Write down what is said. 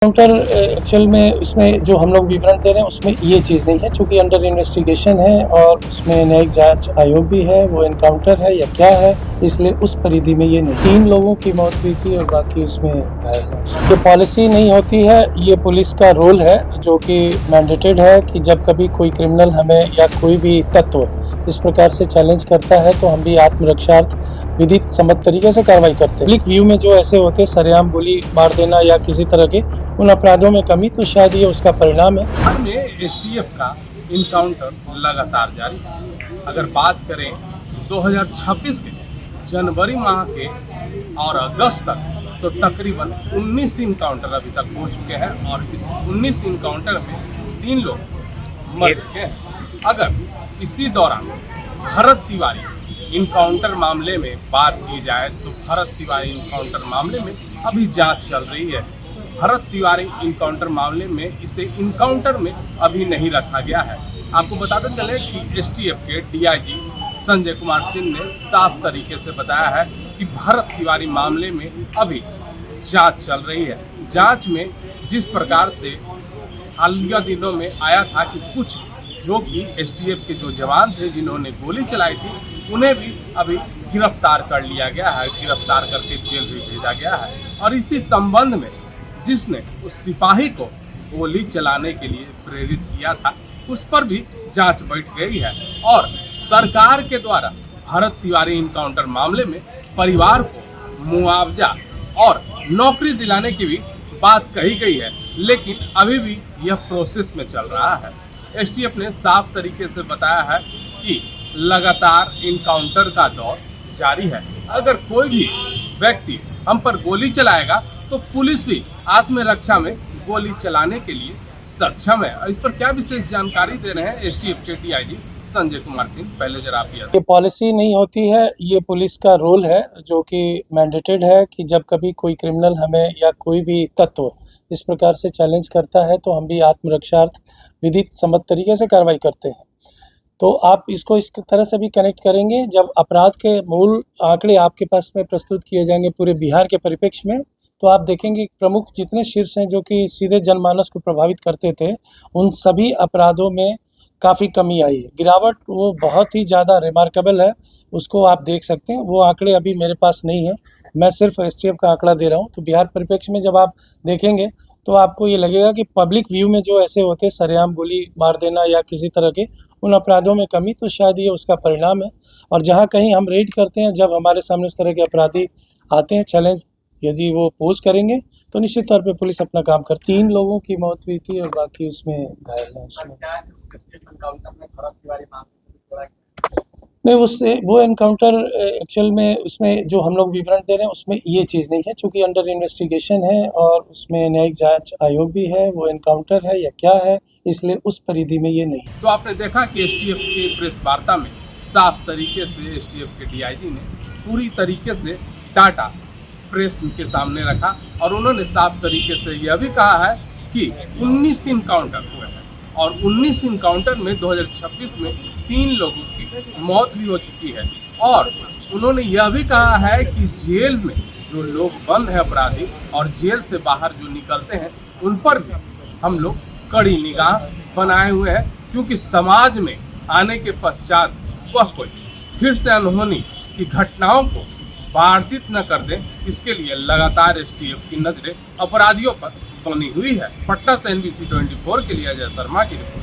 Counter actual में इसमें जो हम लोग विवरण दे रहे हैं उसमें ये चीज़ नहीं है, चूँकि अंडर इन्वेस्टिगेशन है और उसमें न्यायिक जांच आयोग भी है, वो एनकाउंटर है या क्या है, इसलिए उस परिधि में ये नहीं। 3 लोगों की मौत हुई थी और बाकी उसमें घायल हैं। ये पॉलिसी नहीं होती है, ये पुलिस का रोल है जो कि मैंडेटेड है कि जब कभी कोई क्रिमिनल हमें या कोई भी तत्व इस प्रकार से चैलेंज करता है तो हम भी आत्मरक्षार्थ विधिक सम्मत तरीके से कार्रवाई करते हैं। पब्लिक व्यू में जो ऐसे होते सरेआम गोली मार देना या किसी तरह के उन अपराधों में कमी, तो शायद ये उसका परिणाम है। बिहार में एसटीएफ का इनकाउंटर लगातार जारी है। अगर बात करें 2026 के जनवरी माह के और अगस्त तक, तो तकरीबन 19 इनकाउंटर अभी तक हो चुके हैं और इस 19 इनकाउंटर में 3 लोग मर चुके हैं। अगर इसी दौरान भरत तिवारी इनकाउंटर मामले में बात की जाए तो भरत तिवारी इनकाउंटर मामले में अभी जांच चल रही है। भरत तिवारी इनकाउंटर मामले में इसे इनकाउंटर में अभी नहीं रखा गया है। आपको बताते चले कि एसटीएफ के डीआईजी संजय कुमार सिंह ने साफ तरीके से बताया है कि भरत तिवारी मामले में अभी जांच चल रही है। जांच में जिस प्रकार से हालिया दिनों में आया था कि कुछ जो कि एसटीएफ के जो जवान थे जिन्होंने गोली चलाई थी, उन्हें भी अभी गिरफ्तार कर लिया गया है, गिरफ्तार करके जेल भी भेजा गया है। और इसी संबंध में जिसने उस सिपाही को गोली चलाने के लिए प्रेरित किया था, उस पर भी जांच बैठ गई है और सरकार के द्वारा भरत तिवारी इनकाउंटर मामले में परिवार को मुआवजा और नौकरी दिलाने की भी बात कही गई है, लेकिन अभी भी यह प्रोसेस में चल रहा है। एसटीएफ ने साफ तरीके से बताया है कि लगातार इनकाउंटर का दौर जारी है। अगर कोई भी व्यक्ति हम पर गोली चलाएगा तो पुलिस भी आत्मरक्षा में गोली चलाने के लिए सक्षम है। इस पर क्या विशेष जानकारी दे रहे हैं एसटीएफ के डीआईजी संजय कुमार सिंह। पहले जरा आप ये पॉलिसी नहीं होती है, ये पुलिस का रोल है जो कि मैंडेटेड है कि जब कभी कोई क्रिमिनल हमें या कोई भी तत्व इस प्रकार से चैलेंज करता है तो हम भी आत्मरक्षार्थ विधिक सम्मत तरीके से कार्रवाई करते हैं। तो आप इसको इस तरह से भी कनेक्ट करेंगे, जब अपराध के मूल आंकड़े आपके पास में प्रस्तुत किए जाएंगे पूरे बिहार के परिप्रेक्ष्य में, तो आप देखेंगे प्रमुख जितने शीर्ष हैं जो कि सीधे जनमानस को प्रभावित करते थे, उन सभी अपराधों में काफ़ी कमी आई है। गिरावट वो बहुत ही ज़्यादा रिमार्केबल है, उसको आप देख सकते हैं। वो आंकड़े अभी मेरे पास नहीं है, मैं सिर्फ एसटीएफ का आंकड़ा दे रहा हूँ। तो बिहार परिप्रेक्ष्य में जब आप देखेंगे तो आपको ये लगेगा कि पब्लिक व्यू में जो ऐसे होते सरेआम गोली मार देना या किसी तरह के उन अपराधों में कमी, तो शायद ये उसका परिणाम है। और जहाँ कहीं हम रेड करते हैं, जब हमारे सामने उस तरह के अपराधी आते हैं, चैलेंज यदि वो पोज करेंगे तो निश्चित तौर पे पुलिस अपना काम करती है। 3 लोगों की मौत हुई थी और बाकी उसमें घायल हैं। उसमें नहीं, उससे वो एनकाउंटर एक्चुअल में उसमें जो हम लोग विवरण दे रहे हैं उसमें ये चीज़ नहीं है, चूँकि अंडर इन्वेस्टिगेशन है और उसमें न्यायिक जांच आयोग भी है, वो एनकाउंटर है या क्या है, इसलिए उस परिधि में ये नहीं। तो आपने देखा कि एसटीएफ की प्रेस वार्ता में साफ तरीके से एसटीएफ के डीआईजी ने पूरी तरीके से डाटा प्रेस के सामने रखा और उन्होंने साफ तरीके से यह भी कहा है कि 19 इनकाउंटर हुए हैं और 19 इनकाउंटर में 2026 में 3 लोगों की मौत भी हो चुकी है। और उन्होंने यह भी कहा है कि जेल में जो लोग बंद हैं अपराधी और जेल से बाहर जो निकलते हैं, उन पर भी हम लोग कड़ी निगाह बनाए हुए हैं, क्योंकि समाज में आने के पश्चात वह कोई फिर से अनहोनी की घटनाओं को बाधित न कर दें, इसके लिए लगातार एसटीएफ की नजरें अपराधियों पर बनी हुई है। पटना से NBC 24 के लिए अजय शर्मा की रिपोर्ट।